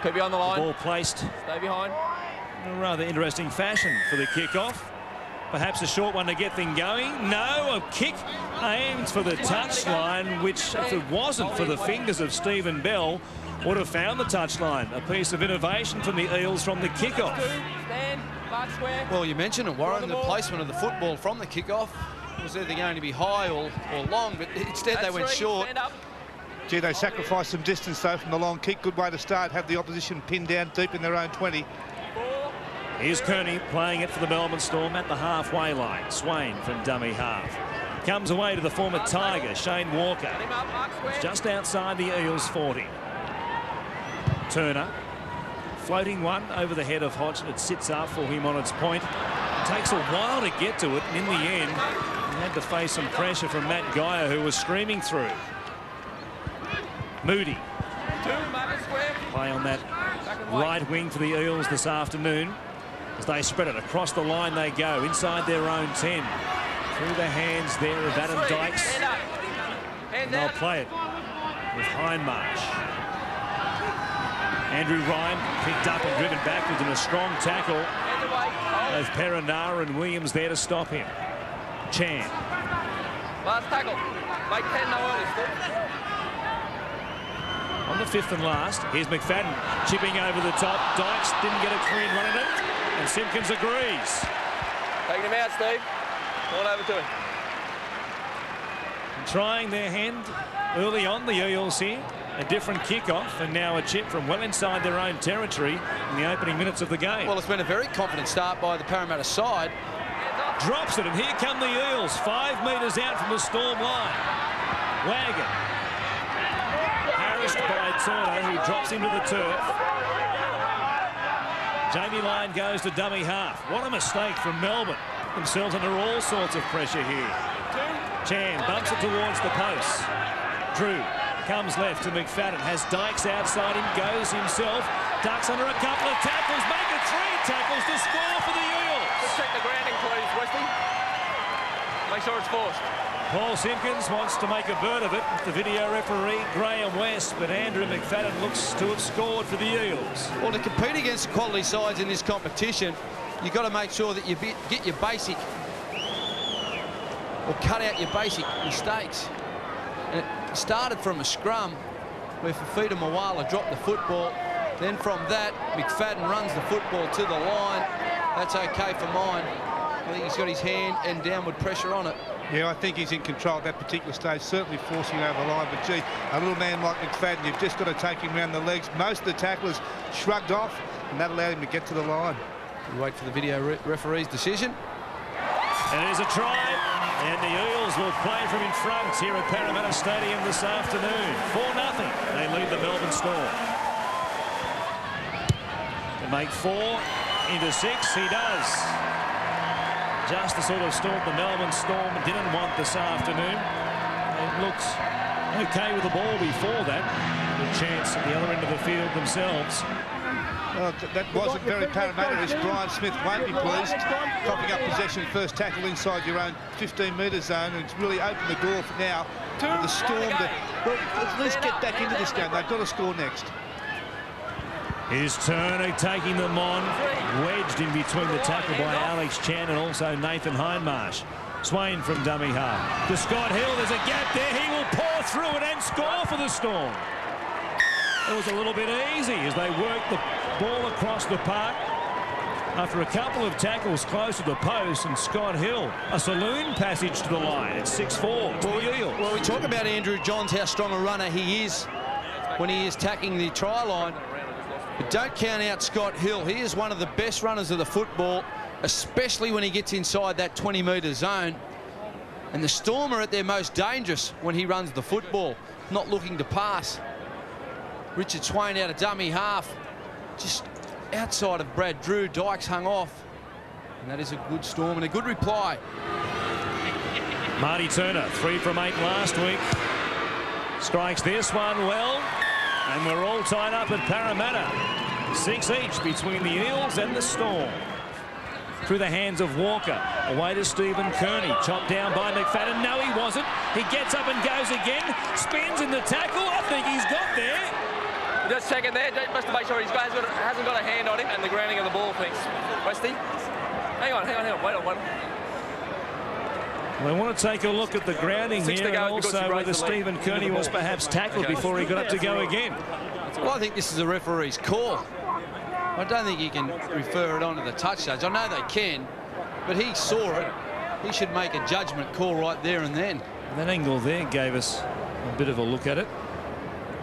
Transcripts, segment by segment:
Keep you on the line. The ball placed. Stay behind. In a rather interesting fashion for the kick-off. Perhaps a short one to get things going. No, a kick aimed for the touchline, which, if it wasn't for the fingers of Stephen Bell, would have found the touchline. A piece of innovation from the Eels from the kick-off. Well, you mentioned it, Warren, the placement of the football from the kick-off was either going to be high or long, but instead they went short. Gee, they sacrificed some distance, though, from the long kick. Good way to start, have the opposition pinned down deep in their own 20. Here's Kearney playing it for the Melbourne Storm at the halfway line. Swain from dummy half. Comes away to the former Tiger, Shane Walker. It's just outside the Eels' 40. Turner. Floating one over the head of Hodgson. It sits up for him on its point. It takes a while to get to it, and in the end, he had to face some pressure from Matt Geyer, who was screaming through. Moody. Play on that right wing for the Eels this afternoon. As they spread it across the line, they go inside their own 10. Through the hands there of Adam Dykes. And they'll play it with Hindmarsh. Andrew Ryan picked up and driven backwards in a strong tackle. Both Perenara and Williams there to stop him. Chan. Last tackle. Make 10 no early. On the fifth and last, here's McFadden chipping over the top. Dykes didn't get a clean run at it, and Simpkins agrees. Taking him out, Steve. All over to him. Trying their hand early on, the Eels here. A different kick-off, and now a chip from well inside their own territory in the opening minutes of the game. Well, it's been a very confident start by the Parramatta side. Drops it, and here come the Eels, 5 metres out from the Storm line. Wagon. Harassed by Turner, who drops him to the turf. Jamie Lyon goes to dummy half. What a mistake from Melbourne. Themselves under all sorts of pressure here. Chan bumps it towards the post. Drew comes left to McFadden, has Dykes outside him, goes himself, ducks under a couple of tackles, make it 3 tackles to score for the Eels. Just check the grounding, please, Westy. Make sure it's forced. Paul Simpkins wants to make a bird of it with the video referee, Graham West, but Andrew McFadden looks to have scored for the Eels. Well, to compete against quality sides in this competition, you've got to make sure that you get your basic, or cut out your basic mistakes. And it started from a scrum where Fafita Mawala dropped the football. Then from that, McFadden runs the football to the line. That's okay for mine. I think he's got his hand and downward pressure on it. Yeah, I think he's in control at that particular stage, certainly forcing over the line. But, gee, a little man like McFadden, you've just got to take him around the legs. Most of the tacklers shrugged off, and that allowed him to get to the line. We wait for the video referee's decision. And it is a try, and the Eels will play from in front here at Parramatta Stadium this afternoon. 4-0. They lead the Melbourne Storm. To make 4 into 6, he does. Just the sort of storm the Melbourne Storm didn't want this afternoon. They looked okay with the ball before that. A chance at the other end of the field themselves. Well, that wasn't very Parramatta. Brian Smith won't be pleased. Copping up possession, first tackle inside your own 15-metre zone, and it's really opened the door for now for the Storm to, well, at least get back into this game. They've got to score next. Here's Turner taking them on, wedged in between the tackle by Alex Chan and also Nathan Hindmarsh. Swain from dummy half. To Scott Hill, there's a gap there. He will pour through it and score for the Storm. It was a little bit easy as they worked the ball across the park after a couple of tackles close to the post, and Scott Hill, a saloon passage to the line. It's 6-4 to the Eels. Well, we talk about Andrew Johns, how strong a runner he is when he is tacking the try line. But don't count out Scott Hill. He is one of the best runners of the football, especially when he gets inside that 20-metre zone. And the Storm are at their most dangerous when he runs the football, not looking to pass. Richard Swain out of dummy half, just outside of Brad Drew. Dykes hung off. And that is a good Storm and a good reply. Marty Turner, 3 from 8 last week. Strikes this one well. And we're all tied up at Parramatta. 6 each between the Eels and the Storm. Through the hands of Walker. Away to Stephen Kearney. Chopped down by McFadden. No, he wasn't. He gets up and goes again. Spins in the tackle. I think he's got there. Just check it there, just to make sure hasn't got a hand on him and the grounding of the ball, thanks. Westy. Hang on. Wait on. They want to take a look at the grounding here, and also whether Stephen Kearney was perhaps tackled before he got up to go again. Well, I think this is a referee's call. I don't think you can refer it on to the touch judge. I know they can, but he saw it. He should make a judgment call right there and then. And that angle there gave us a bit of a look at it.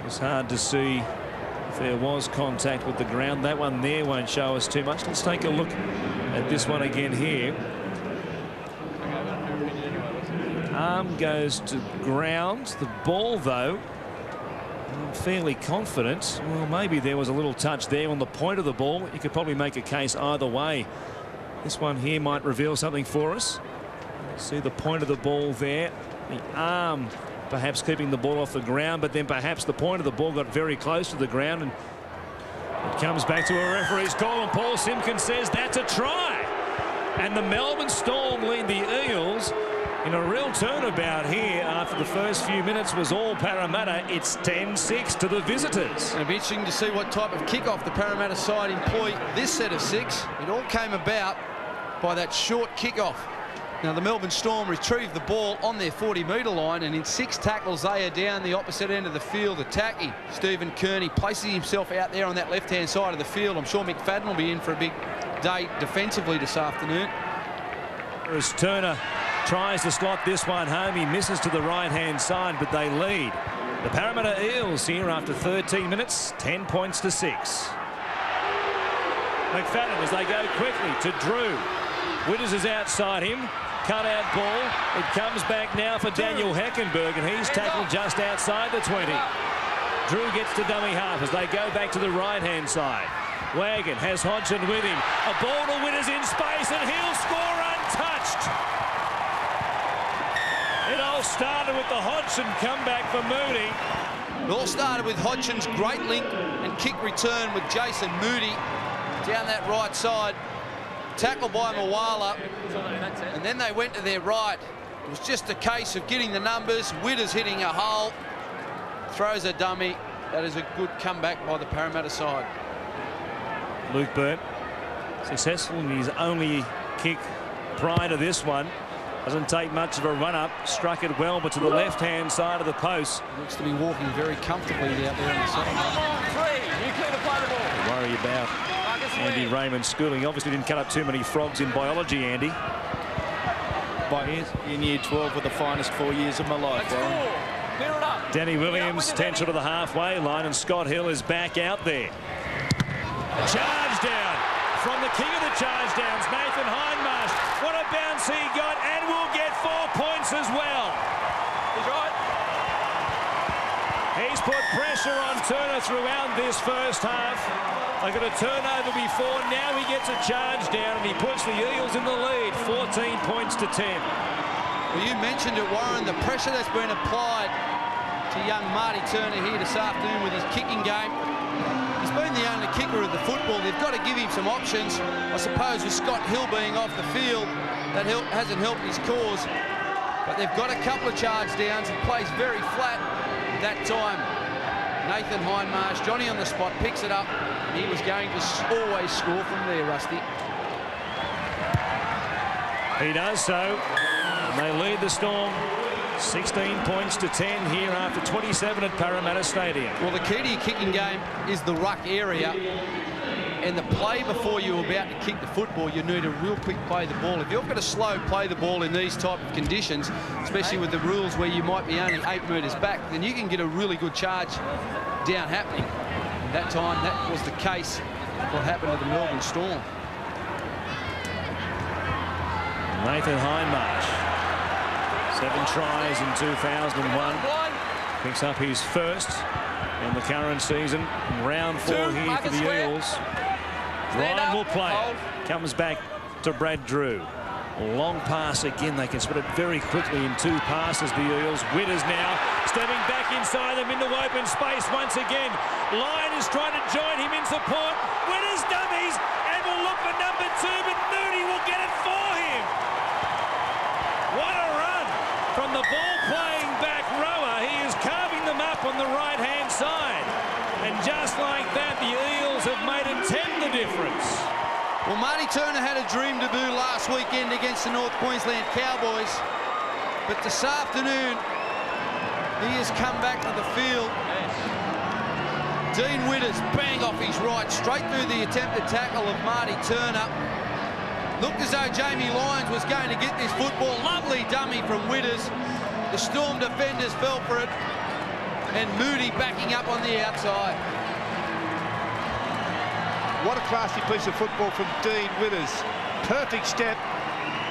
It's hard to see if there was contact with the ground. That one there won't show us too much. Let's take a look at this one again here. Arm goes to ground. The ball, though, I'm fairly confident. Well, maybe there was a little touch there on the point of the ball. You could probably make a case either way. This one here might reveal something for us. See the point of the ball there. The arm perhaps keeping the ball off the ground, but then perhaps the point of the ball got very close to the ground, and it comes back to a referee's call, and Paul Simpkins says that's a try. And the Melbourne Storm lead the Eels in a real turnabout here. After the first few minutes was all Parramatta, it's 10-6 to the visitors. It'll be interesting to see what type of kickoff the Parramatta side employ this set of 6. It all came about by that short kickoff. Now the Melbourne Storm retrieved the ball on their 40-metre line, and in 6 tackles they are down the opposite end of the field attacking. Stephen Kearney places himself out there on that left-hand side of the field. I'm sure McFadden will be in for a big day defensively this afternoon. As Turner tries to slot this one home, he misses to the right-hand side, but they lead. The Parramatta Eels here after 13 minutes, 10 points to 6. McFadden as they go quickly to Drew. Witters is outside him. Cut out ball. It comes back now for Daniel Heckenberg, and he's tackled just outside the 20. Drew gets to dummy half as they go back to the right-hand side. Wagon has Hodgson with him. A ball to Witters in space, and he'll score untouched. It all started with the Hodgson comeback for Moody. It all started with Hodgson's great link and kick return with Jason Moody down that right side. Tackle by Mawala, and then they went to their right. It was just a case of getting the numbers. Witters hitting a hole, throws a dummy. That is a good comeback by the Parramatta side. Luke Burt successful in his only kick prior to this one. Doesn't take much of a run-up. Struck it well, but to the left-hand side of the post. Looks to be walking very comfortably out there on the side. Don't worry about Andy Raymond's schooling. Obviously didn't cut up too many frogs in biology, Andy. In year 12 were the finest 4 years of my life. Danny Williams tension to the halfway line, and Scott Hill is back out there. Charge down from the king of the charge downs, Nathan Hindmarsh. What a bounce he got, and will get 4 points as well. He's right. He's put pressure on Turner throughout this first half. They got a turnover before, now he gets a charge down, and he puts the Eels in the lead, 14 points to 10. Well, you mentioned it, Warren, the pressure that's been applied to young Marty Turner here this afternoon with his kicking game. He's been the only kicker of the football. They've got to give him some options. I suppose with Scott Hill being off the field, that hasn't helped his cause. But they've got a couple of charge downs. He plays very flat that time. Nathan Hindmarsh, Johnny on the spot, picks it up. He was going to always score from there, Rusty. He does so, and they lead the Storm 16 points to 10 here after 27 at Parramatta Stadium. Well, the key to your kicking game is the ruck area, and the play before you're about to kick the football, you need a real quick play the ball. If you've got a slow play the ball in these type of conditions, especially with the rules where you might be only 8 metres back, then you can get a really good charge down happening. That time, that was the case what happened to the Melbourne Storm. Nathan Hindmarsh, 7 tries in 2001, picks up his first in the current season. Round 4 here for the Eels. Ryan will play it. Comes back to Brad Drew. Long pass again. They can split it very quickly in 2 passes, the Eels. Witters now stepping back inside them into open space once again. Lyon is trying to join him in support. Witters dummies and will look for number 2, but Moody will get it for him. What a run from the ball playing back rower. He is carving them up on the right-hand side. And just like that, the Eels have made it 10 the difference. Well, Marty Turner had a dream debut last weekend against the North Queensland Cowboys, but this afternoon he has come back to the field. Dean Witters bang off his right, straight through the attempted tackle of Marty Turner. Looked as though Jamie Lyons was going to get this football. Lovely dummy from Witters. The Storm defenders fell for it, and Moody backing up on the outside. What a classy piece of football from Dean Witters. Perfect step.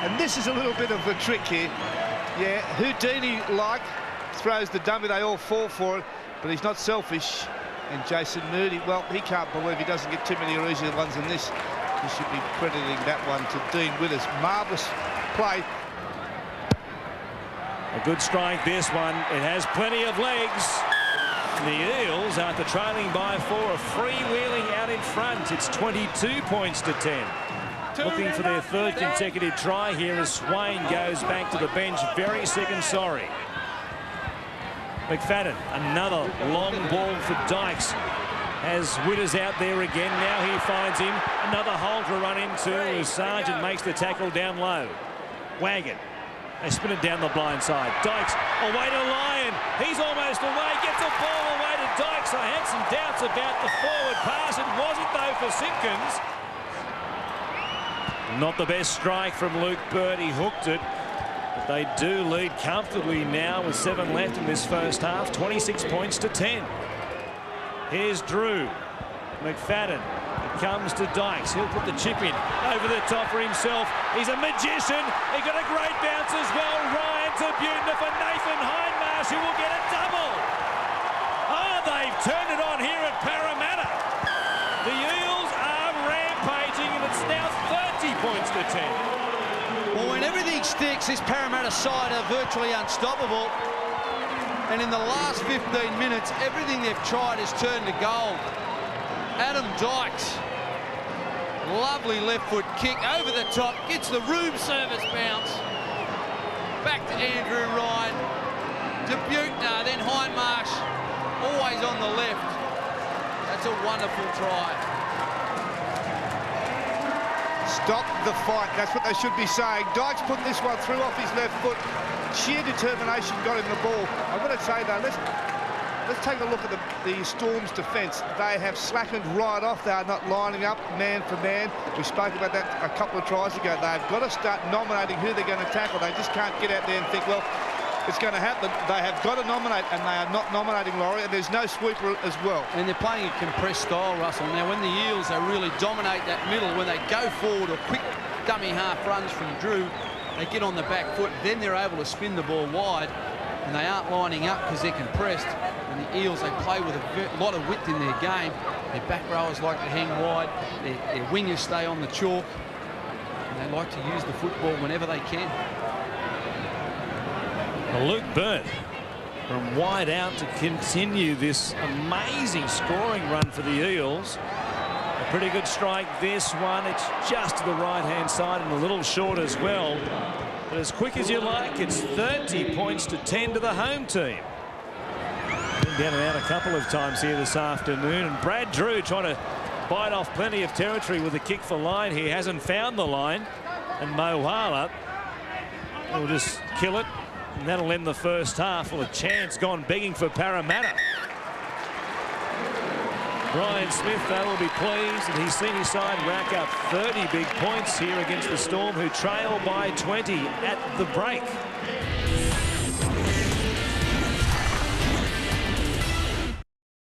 And this is a little bit of a trick here. Yeah, Houdini throws the dummy, they all fall for it, but he's not selfish. And Jason Moody, well, he can't believe he doesn't get too many easy ones in this. He should be crediting that one to Dean Witters. Marvellous play. A good strike, this one. It has plenty of legs. The Eels, after trailing by 4, are freewheeling out in front. It's 22 points to 10. Looking for their third consecutive try here as Swain goes back to the bench. Very sick and sorry. McFadden, another long ball for Dykes. Has Witters out there again. Now he finds him. Another hole to run into as Sargent makes the tackle down low. Wagon. They spin it down the blind side. Dykes away to Lyon. He's almost away. Gets the ball away to Dykes. I had some doubts about the forward pass. It wasn't though for Simpkins. Not the best strike from Luke Bird. He hooked it. But they do lead comfortably now with 7 left in this first half. 26 points to 10. Here's Drew. McFadden. It comes to Dykes. He'll put the chip in over the top for himself. He's a magician. He got a great bounce as well. Ryan to Butner for Nathan Hindmarsh, who will get a double. Oh, they've turned it on here at Parramatta. The Eels are rampaging, and it's now 30 points to 10. Well, when everything sticks, this Parramatta side are virtually unstoppable. And in the last 15 minutes, everything they've tried has turned to gold. Adam Dykes, lovely left foot kick over the top, gets the room service bounce. Back to Andrew Ryan, to Butner, then Hindmarsh, always on the left. That's a wonderful try. Stop the fight, that's what they should be saying. Dykes put this one through off his left foot. Sheer determination got him the ball. I've got to say though, let's take a look at the Storm's defence. They have slackened right off. They are not lining up man for man. We spoke about that a couple of tries ago. They've got to start nominating who they're going to tackle. They just can't get out there and think, well, it's going to happen. They have got to nominate, and they are not nominating Laurie, and there's no sweeper as well. And they're playing a compressed style, Russell. Now, when the Eels, they really dominate that middle, when they go forward or quick dummy half runs from Drew, they get on the back foot, then they're able to spin the ball wide, and they aren't lining up because they're compressed. And the Eels, they play with a lot of width in their game. Their back rowers like to hang wide, their wingers stay on the chalk, and they like to use the football whenever they can. Luke Bird from wide out to continue this amazing scoring run for the Eels. A pretty good strike, this one. It's just to the right-hand side and a little short as well. But as quick as you like, it's 30 points to 10 to the home team. Been down and out a couple of times here this afternoon. And Brad Drew trying to bite off plenty of territory with a kick for line. He hasn't found the line. And Mo Harler will just kill it. And that'll end the first half. Well, a chance gone begging for Parramatta. Brian Smith, though, will be pleased that he's seen his side rack up 30 big points here against the Storm, who trail by 20 at the break.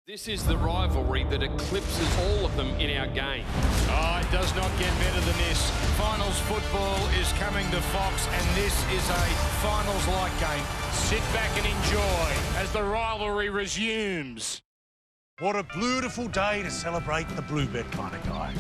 This is the rivalry that eclipses all of them in our game. Oh, it does not get better than this. Finals football is coming to Fox, and this is a finals-like game. Sit back and enjoy as the rivalry resumes. What a beautiful day to celebrate the Bluebet kind of guy.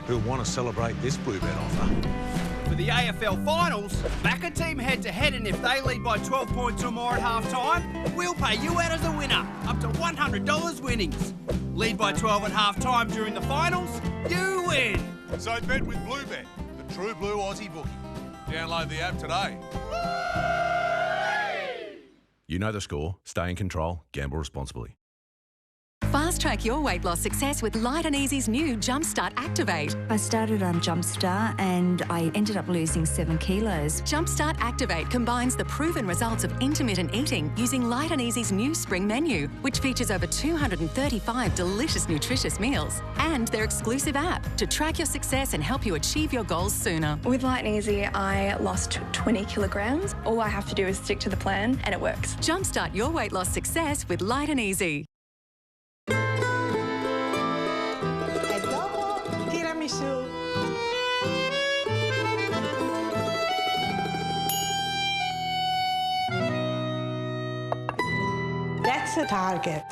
Who'll want to celebrate this Bluebet offer? For the AFL Finals, back a team head-to-head, and if they lead by 12 points or more at half-time, we'll pay you out as a winner, up to $100 winnings. Lead by 12 at half-time during the finals, you win. So bet with Bluebet, the true blue Aussie bookie. Download the app today. You know the score. Stay in control. Gamble responsibly. Fast Fast-track your weight loss success with Light and Easy's new Jumpstart Activate. I started on Jumpstart and I ended up losing 7 kilos. Jumpstart Activate combines the proven results of intermittent eating using Light and Easy's new spring menu, which features over 235 delicious, nutritious meals, and their exclusive app to track your success and help you achieve your goals sooner. With Light and Easy, I lost 20 kilograms. All I have to do is stick to the plan and it works. Jumpstart your weight loss success with Light and Easy. Tiramisu. That's a target.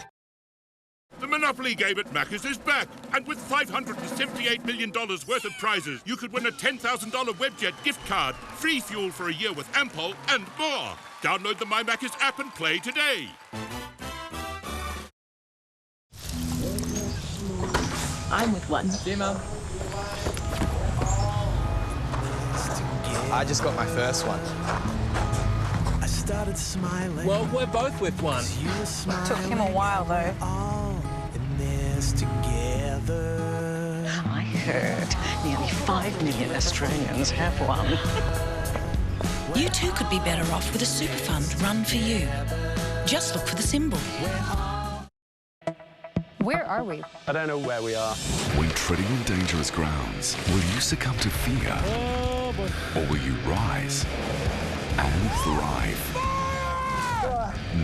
The Monopoly game at Macca's is back, and with $578 million worth of prizes, you could win a $10,000 Webjet gift card, free fuel for a year with Ampol, and more. Download the My Macca's app and play today. I'm with one. See, Mum. I just got my first one. I started smiling. Well, we're both with one. It took him a while, though. All in this together. I heard nearly 5 million Australians have one. You too could be better off with a super fund run for you. Just look for the symbol. Where are we? I don't know where we are. When treading on dangerous grounds, will you succumb to fear? Or will you rise and thrive?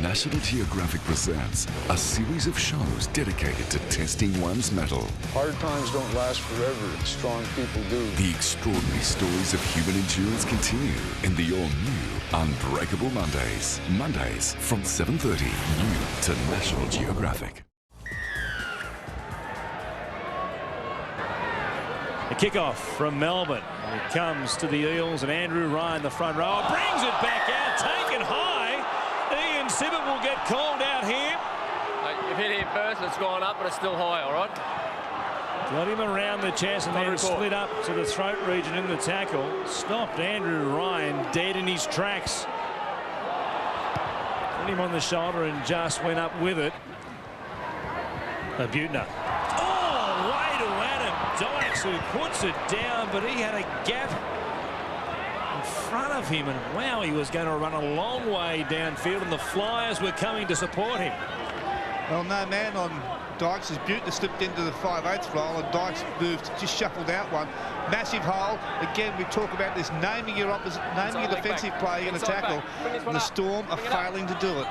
National Geographic presents a series of shows dedicated to testing one's mettle. Hard times don't last forever, strong people do. The extraordinary stories of human endurance continue in the all-new Unbreakable Mondays. Mondays from 7:30, new to National Geographic. The kickoff from Melbourne. It comes to the Eels, and Andrew Ryan, the front row, brings it back out, taken high. Ian Sibbett will get called out here. You've hit here first, it's gone up, but it's still high, all right? Got him around the chest and then slid up to the throat region in the tackle. Stopped Andrew Ryan dead in his tracks. Put him on the shoulder and just went up with it. Butner. Oh, way to Adam Dykes, who puts it down, but he had a gap in front of him, and wow, he was going to run a long way downfield, and the Flyers were coming to support him. Well, no man on Dykes as Butner slipped into the 5/8 role, and Dykes moved, just shuffled out one. Massive hole. Again, we talk about this, naming your opposite, naming your defensive play in a tackle, and the Storm are failing to do it.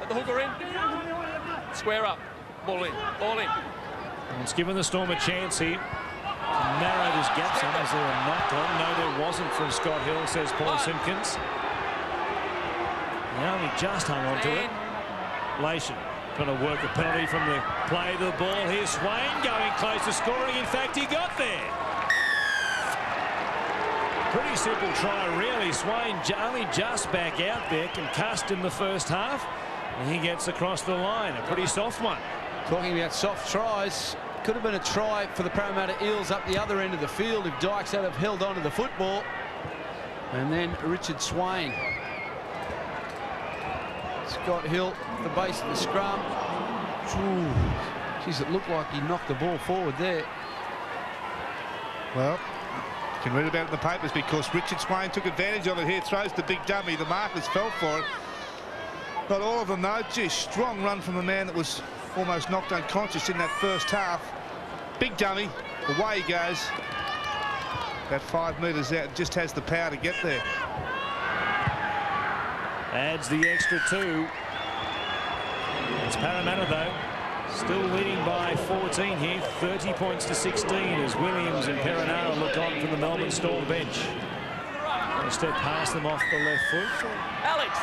Let the hooker in. Square up. Ball in. Ball in. It's given the Storm a chance here. Narrowed his gaps in. Is there a knock on? No, there wasn't from Scott Hill, says Paul Simpkins. He only just hung on to it. Lation trying to work a penalty from the play of the ball. Here's Swain going close to scoring. In fact, he got there. Pretty simple try, really. Swain only just back out there, concussed in the first half. And he gets across the line. A pretty soft one. Talking about soft tries, could have been a try for the Parramatta Eels up the other end of the field if Dykes had have held on to the football. And then Richard Swain. Scott Hill at the base of the scrum. Ooh, geez, it looked like he knocked the ball forward there. Well, you can read about it in the papers because Richard Swain took advantage of it here, throws the big dummy. The markers fell for it. But all of them, though, gee, strong run from a man that was almost knocked unconscious in that first half. Big dummy, away he goes. About 5 metres out, just has the power to get there. Adds the extra 2. It's Parramatta, though, still leading by 14 here, 30 points to 16 as Williams and Perenara look on from the Melbourne Storm bench. A step past them off the left foot. Alex!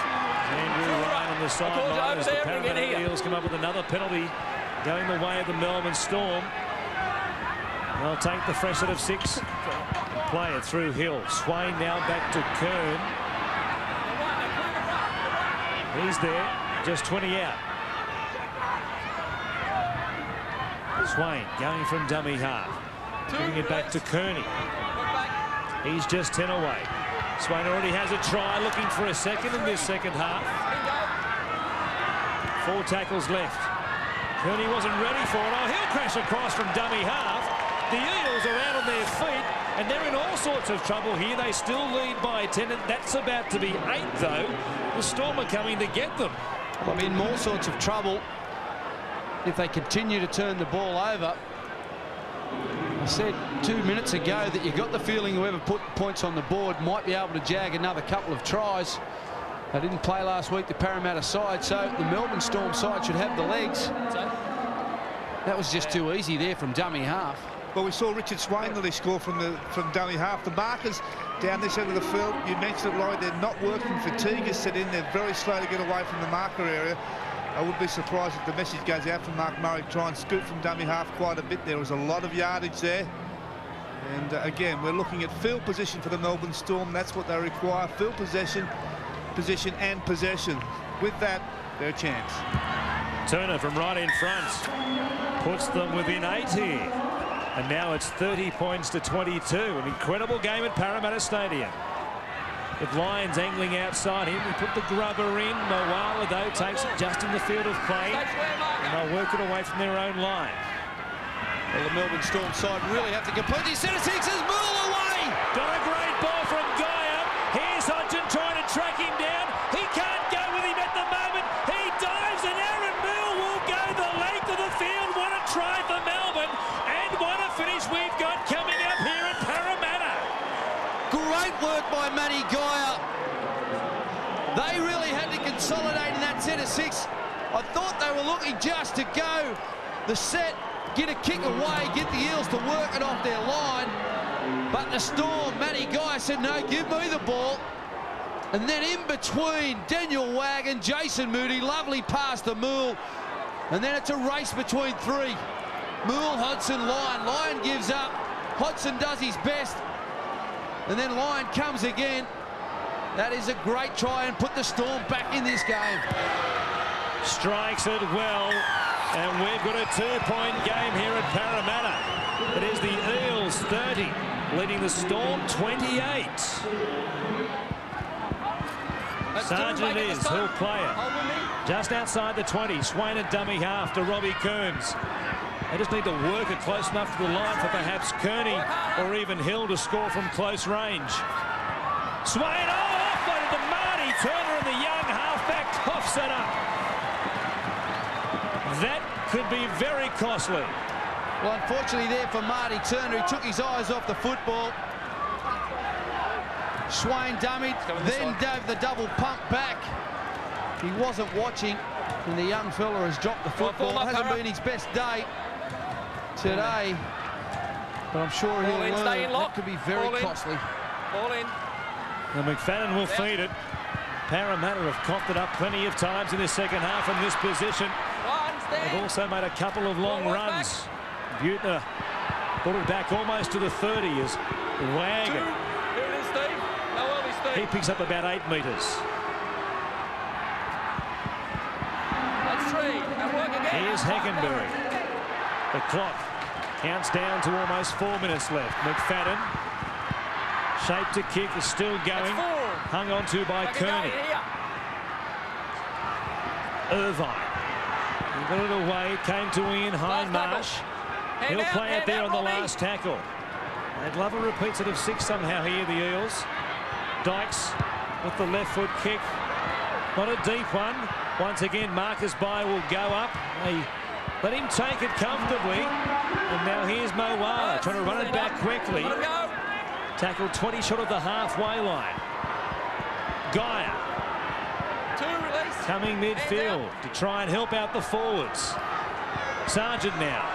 Andrew Ryan on the sideline as the Parramatta Eels come up with another penalty going the way of the Melbourne Storm. They'll take the fresh set of 6 and play it through Hill. Swain now back to Kern. He's there, just 20 out. Swain going from dummy half. Giving it back to Kearney. He's just 10 away. Swain already has a try, looking for a second in this second half. 4 tackles left. Kearney wasn't ready for it. Oh, he'll crash across from dummy half. The Eels are out on their feet, and they're in all sorts of trouble here. They still lead by 10, and that's about to be 8, though. The Storm are coming to get them. I'm in all sorts of trouble if they continue to turn the ball over. I said 2 minutes ago that you got the feeling whoever put points on the board might be able to jag another couple of tries. They didn't play last week, the Parramatta side, so the Melbourne Storm side should have the legs. That was just too easy there from dummy half. Well, we saw Richard Swain nearly score from dummy half. The markers down this end of the field, you mentioned it, Laurie, they're not working. Fatigue is set in. They're very slow to get away from the marker area. I would be surprised if the message goes out from Mark Murray to try and scoot from dummy half quite a bit. There was a lot of yardage there. And again, we're looking at field position for the Melbourne Storm. That's what they require, field possession, and possession. With that, their chance. Turner from right in front puts them within 8 here. And now it's 30 points to 22. An incredible game at Parramatta Stadium. With Lyons angling outside him, he put the grubber in. Moala, though, takes it just in the field of play. And they'll work it away from their own line. Well, the Melbourne Storm side really have to complete these centre sixes. Mull away! Got a great ball from Gaia. Here's Hodgson trying to track him down. He can't go with him at the moment. He dives, and Aaron Mull will go the length of the field. What a try for Melbourne. And what a finish we've got coming up here at Parramatta. Great work by Matty Gaia. They really had to consolidate in that centre six. I thought they were looking just to go the set, get a kick away, get the Eels to work it off their line. But the Storm, Matty Gaia said, no, give me the ball. And then in between, Daniel Wagg and Jason Moody, lovely pass to Moole. And then it's a race between 3. Moole, Hodgson, Lyon. Lyon gives up. Hodgson does his best. And then Lyon comes again. That is a great try and put the Storm back in this game. Strikes it well. And we've got a 2-point game here at Parramatta. It is the Eels 30, leading the Storm 28. Sargent is, he'll play it. Just outside the 20, Swain at dummy half to Robbie Kearns. They just need to work it close enough to the line for perhaps Kearney or even Hill to score from close range. Swain, offloaded to Marty Turner, and the young halfback coughs it up. That could be very costly. Well, unfortunately there for Marty Turner, he took his eyes off the football. Swain dummied, then gave the double pump back. He wasn't watching, and the young fella has dropped the football. It hasn't been his best day today, but I'm sure he'll learn. That could be very costly. Ball in. And McFadden will feed it. Parramatta have copped it up plenty of times in the second half in this position. They've also made a couple of long runs. Butner brought it back almost to the 30 as Wagg. Here it is, Steve. How early, Steve? He picks up about 8 metres. That's 3. And work again. Here's Heckenberry. The clock counts down to almost 4 minutes left. McFadden, shape to kick, is still going. Hung on to by Kearney. Irvine. He got it away. It came to Ian Hindmarsh. He'll play it there on the last tackle. They'd love a repeat set of 6 somehow here, the Eels. Dykes with the left foot kick. Not a deep one. Once again, Marcus Bai will go up. They let him take it comfortably. And now here's Moala trying to run it back quickly. Tackle 20 short of the halfway line. Gaia coming midfield to try and help out the forwards. Sargent now.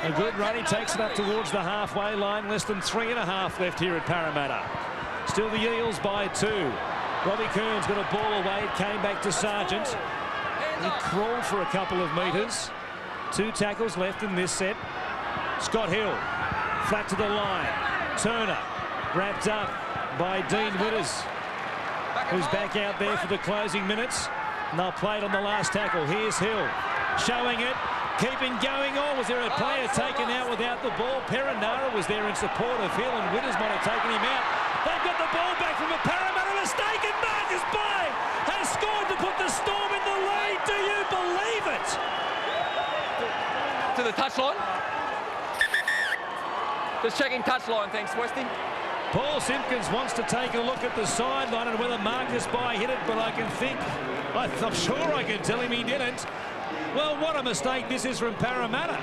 A good run. He takes it up towards the halfway line. Less than 3.5 left here at Parramatta. Still the Eels by 2. Robbie Kearns got a ball away. It came back to Sargent. He crawled for a couple of metres. 2 tackles left in this set. Scott Hill flat to the line. Turner wrapped up by Dean Witters, who's back out there for the closing minutes. And they'll play it on the last tackle. Here's Hill showing it, keeping going. Oh, was there a player taken out without the ball? Perenara was there in support of Hill, and Witters might have taken him out. They've got the ball back from a Parramatta mistake, and Marcus Bai has scored. scored to put the Storm in the lead. Do you believe it? To the touchline. Just checking touchline, thanks, Westy. Paul Simpkins wants to take a look at the sideline and whether Marcus Bai hit it, but I'm sure I can tell him he didn't. Well, what a mistake this is from Parramatta.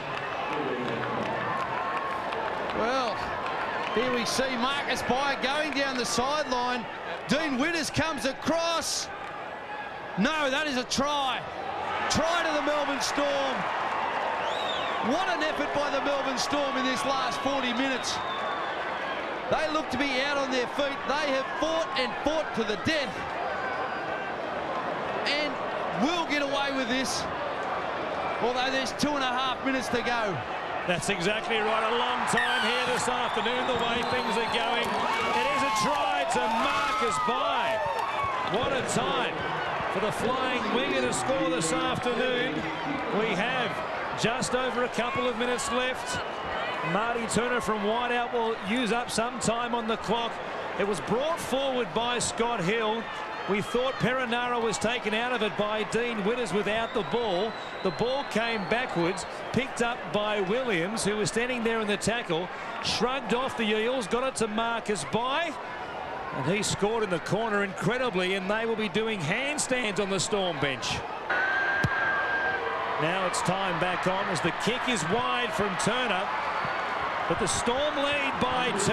Well, here we see Marcus Bai going down the sideline. Dean Witters comes across. No, that is a try. Try to the Melbourne Storm. What an effort by the Melbourne Storm in this last 40 minutes. They look to be out on their feet. They have fought and fought to the death. And will get away with this, although there's 2.5 minutes to go. That's exactly right. A long time here this afternoon, the way things are going. It is a try to Marcus Bai. What a time for the flying winger to score this afternoon. We have just over a couple of minutes left. Marty Turner from wideout will use up some time on the clock. It was brought forward by Scott Hill. We thought Perenara was taken out of it by Dean Witters without the ball. The ball came backwards, picked up by Williams, who was standing there in the tackle, shrugged off the Eels, got it to Marcus Bai, and he scored in the corner incredibly, and they will be doing handstands on the Storm bench. Now it's time back on as the kick is wide from Turner. But the Storm lead by 2.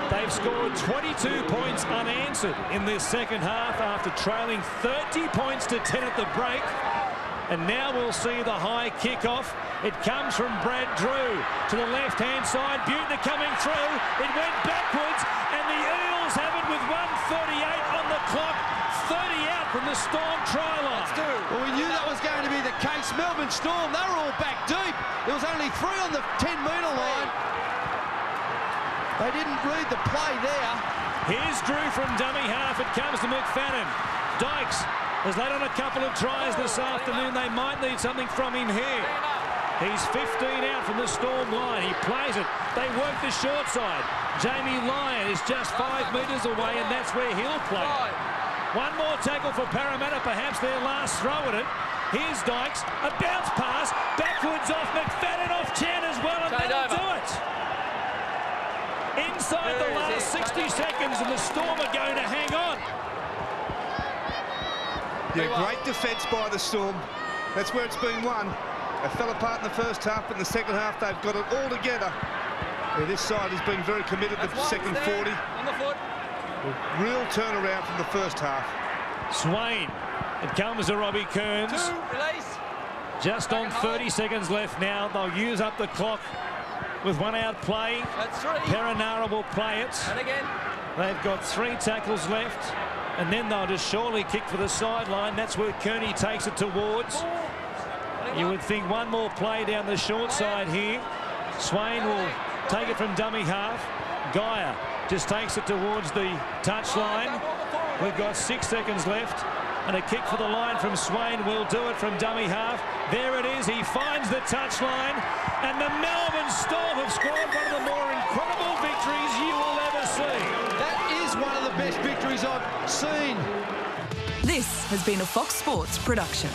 They've scored 22 points unanswered in this second half after trailing 30 points to 10 at the break. And now we'll see the high kick-off. It comes from Brad Drew to the left-hand side. Buettner coming through. It went backwards, and the Eels have it with 1:38 on the clock. 30 out from the Storm try line. Well, we knew that was going to be the case. Melbourne Storm, they were all back deep. There was only 3 on the 10-metre line. They didn't read the play there. Here's Drew from dummy half. It comes to McFadden. Dykes has laid on a couple of tries this afternoon. They might need something from him here. He's 15 out from the Storm line. He plays it. They work the short side. Jamie Lyon is just 5 metres away, and that's where he'll play. One more tackle for Parramatta, perhaps their last throw at it. Here's Dykes, a bounce pass, backwards off McFadden, off Chan as well, and that'll do it. Inside the last 60 seconds, and the Storm are going to hang on. Yeah, great defence by the Storm. That's where it's been won. They fell apart in the first half, but in the second half they've got it all together. Yeah, this side has been very committed the second 40. On the foot. Real turnaround from the first half. Swain. It comes to Robbie Kearns. 2, release. Just on 30 seconds left now. They'll use up the clock with 1 out play. That's 3. Perenara will play it. And again. They've got 3 tackles left. And then they'll just surely kick for the sideline. That's where Kearney takes it towards. You would think 1 more play down the short side here. Swain will take it from dummy half. Geyer just takes it towards the touchline. We've got 6 seconds left. And a kick for the line from Swain will do it from dummy half. There it is. He finds the touchline. And the Melbourne Storm have scored one of the more incredible victories you will ever see. That is one of the best victories I've seen. This has been a Fox Sports production.